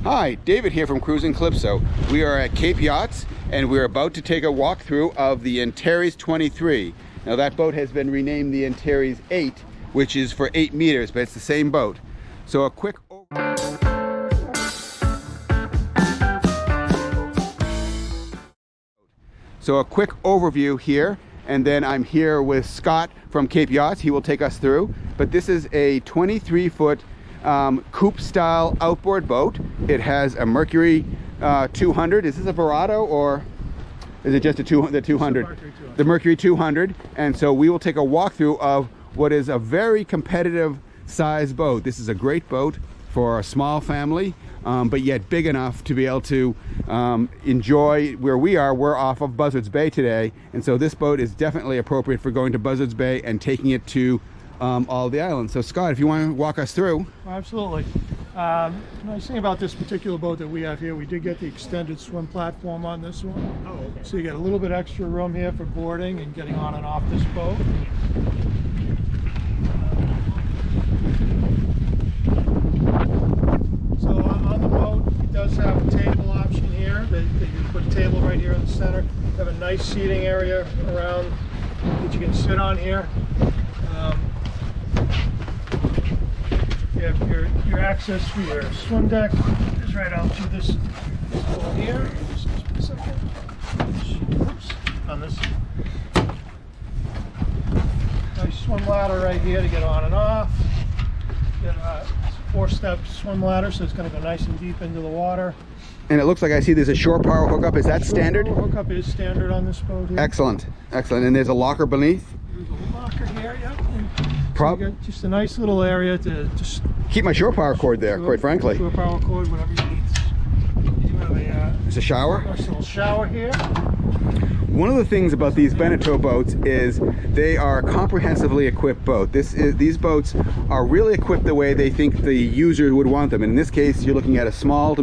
Hi, David here from Cruising Calypso. We are at Cape Yachts and we're about to take a walkthrough of the Antares 23. Now that boat has been renamed the Antares 8, which is for 8 meters, but it's the same boat. So a quick overview here, and then I'm here with Scott from Cape Yachts. He will take us through, but this is a 23-foot coupe style outboard boat. It has a Mercury 200. Is this a Verado or is it just the 200? The Mercury 200. And so we will take a walkthrough of what is a very competitive size boat. This is a great boat for a small family, but yet big enough to be able to enjoy where we are. We're off of Buzzards Bay today, and so this boat is definitely appropriate for going to Buzzards Bay and taking it to all the islands. So Scott, if you want to walk us through. Absolutely. Nice thing about this particular boat that we have here, we did get the extended swim platform on this one. Oh, okay. So you get a little bit extra room here for boarding and getting on and off this boat. So on the boat, it does have a table option here. That you put a table right here in the center. You have a nice seating area around that you can sit on here. You have your access for your swim deck is right out through this hole here. Just a second. Oops, on this. Nice swim ladder right here to get on and off. Get a 4-step swim ladder, so it's going to go nice and deep into the water. And it looks like I see there's a shore power hookup. Is that standard? Shore power hookup is standard on this boat here. Excellent, excellent. And there's a locker beneath. There's a locker here, yep. So you got just a nice little area to just keep my shore power cord there, quite frankly. Shore power cord, whatever you need. You do have there's a shower. Nice little shower here. One of the things about these Beneteau boats is they are a comprehensively equipped boat. These boats are really equipped the way they think the user would want them. And in this case, you're looking at a small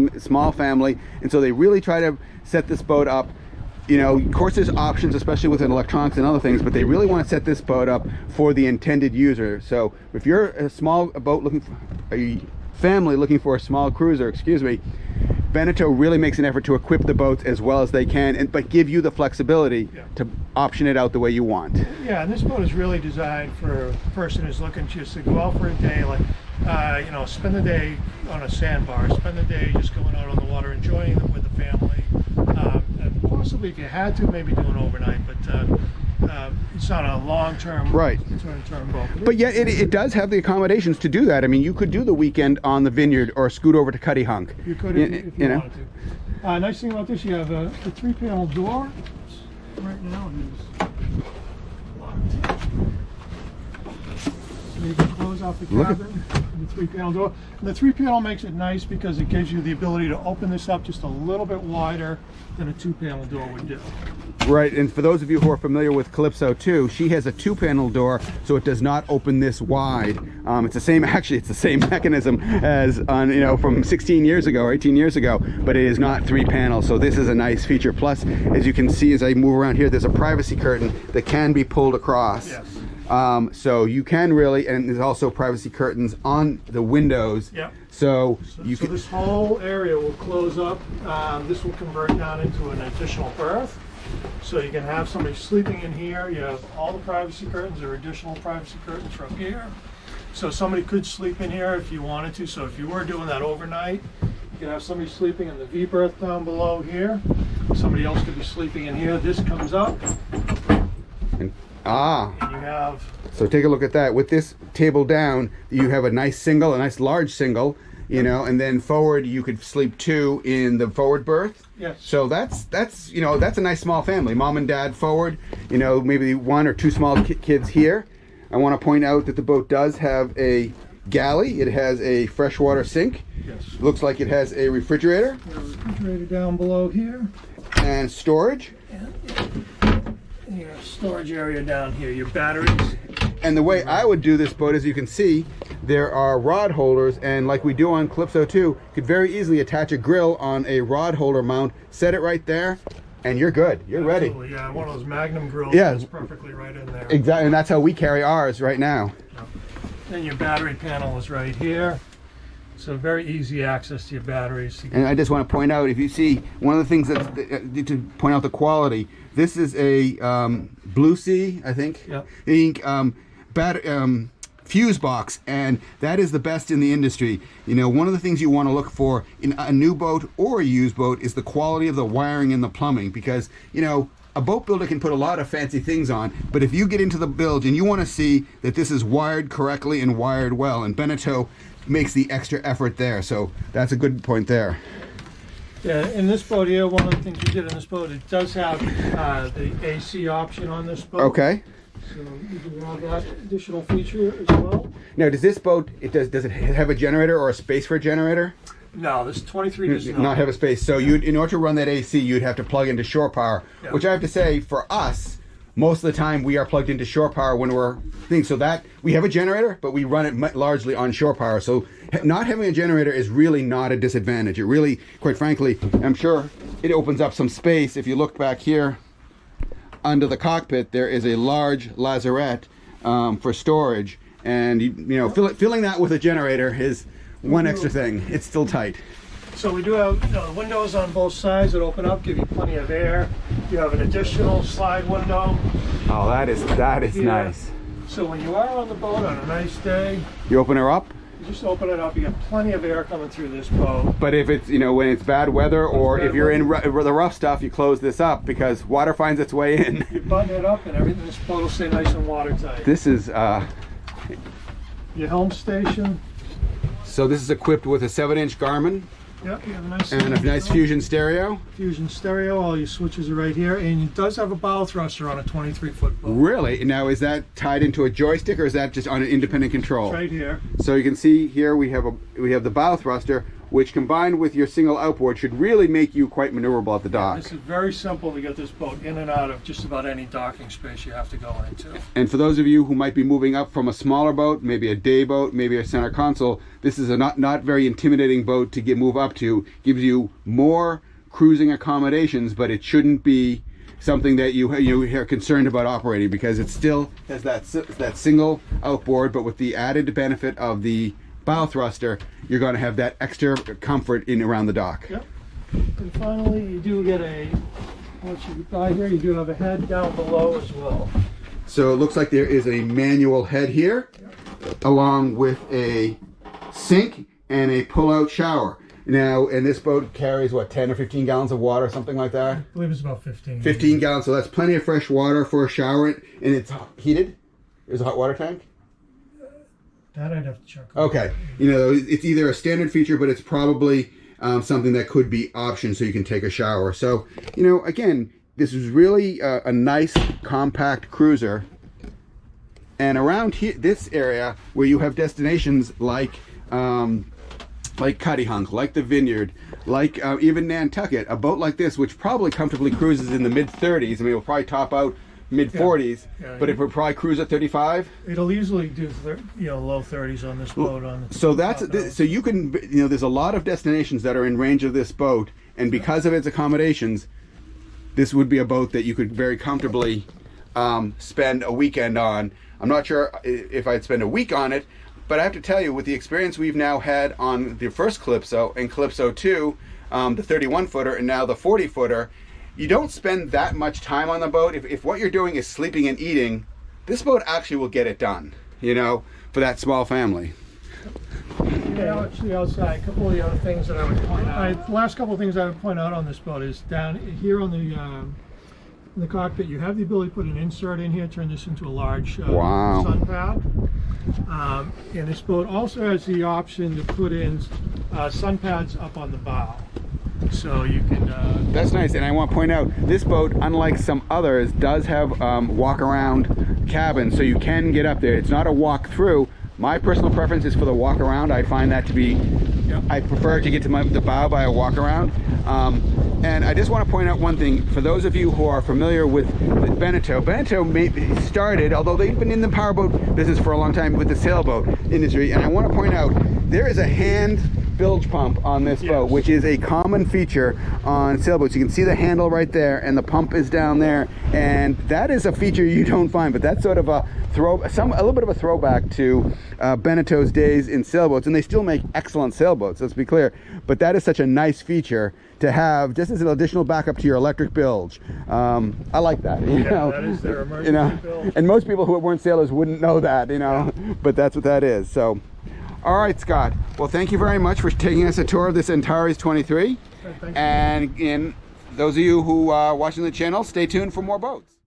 family, and so they really try to set this boat up. You know, of course there's options, especially with electronics and other things, but they really want to set this boat up for the intended user. So if you're a small boat looking for a family looking for a small cruiser, excuse me, Beneteau really makes an effort to equip the boats as well as they can, but give you the flexibility to option it out the way you want. Yeah, and this boat is really designed for a person who's looking just to go out for a day, like you know, spend the day on a sandbar, spend the day just going out on the water, enjoying it with the family. And possibly, if you had to, maybe do an overnight, but it's not a long-term boat. But yet it does have the accommodations to do that. I mean, you could do the weekend on the Vineyard or scoot over to Cutty Hunk. You could if you wanted to. Nice thing about this, you have a 3-panel door. Right now it is locked. So you can close off the cabin. The 3-panel door. And the 3-panel makes it nice because it gives you the ability to open this up just a little bit wider than a 2-panel door would do. Right, and for those of you who are familiar with Calypso II, she has a 2-panel door, so it does not open this wide. It's the same, actually, it's the same mechanism as on, you know, from 16 years ago or 18 years ago, but it is not 3 panels, so this is a nice feature. Plus, as you can see, as I move around here, there's a privacy curtain that can be pulled across. Yes. So you can really, and there's also privacy curtains on the windows. Yep. So this whole area will close up. This will convert down into an additional berth. So you can have somebody sleeping in here. You have all the privacy curtains or additional privacy curtains from here. So somebody could sleep in here if you wanted to. So if you were doing that overnight, you could have somebody sleeping in the V berth down below here. Somebody else could be sleeping in here. This comes up. And you have. So take a look at that. With this table down, you have a nice large single, you know, and then forward you could sleep 2 in the forward berth. Yes. So that's you know, that's a nice small family. Mom and dad forward, you know, maybe 1 or 2 small kids here. I want to point out that the boat does have a galley. It has a freshwater sink. Yes. Looks like it has a refrigerator. A refrigerator down below here. And storage. And your storage area down here, your batteries. And the way I would do this boat, as you can see, there are rod holders, and like we do on Calypso II, you could very easily attach a grill on a rod holder mount, set it right there, and you're good. You're ready. Yeah, one of those Magnum grills. Yeah, is perfectly right in there. Exactly, and that's how we carry ours right now. Then your battery panel is right here. So very easy access to your batteries. And I just want to point out, if you see, one of the things that's to point out the quality. This is a Blue Sea, I think. Yep. Ink fuse box, and that is the best in the industry. You know, one of the things you want to look for in a new boat or a used boat is the quality of the wiring and the plumbing, because, you know, a boat builder can put a lot of fancy things on, but if you get into the build and you want to see that this is wired correctly and wired well, and Beneteau makes the extra effort there, so that's a good point there. Yeah, in this boat here, one of the things we did in this boat, it does have the AC option on this boat. Okay. So you can have that additional feature as well. Now, does this boat, does it have a generator or a space for a generator? No, this 23 does not have a space. So you'd, in order to run that AC, you'd have to plug into shore power, Yeah. which I have to say, for us, most of the time we are plugged into shore power when we're things. So that we have a generator, but we run it largely on shore power. So not having a generator is really not a disadvantage. It really, quite frankly, I'm sure it opens up some space. If you look back here under the cockpit, there is a large lazarette for storage, and you know, filling that with a generator is one extra thing. It's still tight. So we do have, you know, the windows on both sides that open up, give you plenty of air. You have an additional slide window. Oh, that is here. nice. So when you are on the boat on a nice day, You open her up, you just open it up. You get plenty of air coming through this boat. but if it's, you know, when it's bad weather or bad if you're in weather. the rough stuff, you close this up because water finds its way in. You button it up and everything. This boat will stay nice and watertight. This is Your helm station. so this is equipped with a 7-inch Garmin Yep, you have a nice and a nice Fusion stereo. Fusion stereo. All your switches are right here, and it does have a bow thruster on a 23-foot boat. Really? Now, is that tied into a joystick or is that just on an independent control? It's right here. So you can see here we have the bow thruster, which combined with your single outboard should really make you quite maneuverable at the dock. This is very simple to get this boat in and out of just about any docking space you have to go into. And for those of you who might be moving up from a smaller boat, maybe a day boat, maybe a center console, this is a not very intimidating boat to move up to. Gives you more cruising accommodations, but it shouldn't be something that you are concerned about operating, because it still has that single outboard, but with the added benefit of the bow thruster, you're going to have that extra comfort in around the dock. Yep. And finally, you do get once you buy here, you do have a head down below as well. So it looks like there is a manual head here, along with a sink and a pull-out shower. Now, and this boat carries, what, 10 or 15 gallons of water, something like that? I believe it's about 15. 15 gallons, so that's plenty of fresh water for a shower, and it's heated? There's a hot water tank? That I'd have to check. Okay, you know, it's either a standard feature, but it's probably something that could be optioned so you can take a shower. So, you know, again, this is really a nice compact cruiser. And around here, this area where you have destinations like Cuttyhunk, like the Vineyard, like even Nantucket, a boat like this, which probably comfortably cruises in the mid-30s. I mean, it'll probably top out mid-40s, but it would probably cruise at 35. It'll easily do low 30s on this boat. So so you can, you know, there's a lot of destinations that are in range of this boat, and because of its accommodations, this would be a boat that you could very comfortably spend a weekend on. I'm not sure if I'd spend a week on it, but I have to tell you, with the experience we've now had on the first Calypso and Calypso II, the 31-footer and now the 40-footer, you don't spend that much time on the boat. If what you're doing is sleeping and eating, this boat actually will get it done, you know, for that small family. Yeah, actually outside, a couple of the other things that I would point out. The last couple of things I would point out on this boat is down here on the cockpit, you have the ability to put an insert in here, turn this into a large sun pad. And this boat also has the option to put in sun pads up on the bow. So you can... That's nice, and I want to point out, this boat, unlike some others, does have walk-around cabins, so you can get up there. It's not a walk-through. My personal preference is for the walk-around. I find that to be... I prefer to get to the bow by a walk-around. And I just want to point out one thing. For those of you who are familiar with Beneteau, Beneteau started, although they've been in the powerboat business for a long time, with the sailboat industry. And I want to point out, there is a hand bilge pump on this boat, which is a common feature on sailboats. You can see the handle right there, and the pump is down there, and that is a feature you don't find. But that's sort of a little bit of a throwback to Beneteau's days in sailboats, and they still make excellent sailboats, let's be clear. But that is such a nice feature to have, just as an additional backup to your electric bilge. I like that. You know? That is their emergency bilge. And most people who weren't sailors wouldn't know that, but that's what that is. So, all right, Scott. Well, thank you very much for taking us a tour of this Antares 23. Thank you. And those of you who are watching the channel, stay tuned for more boats.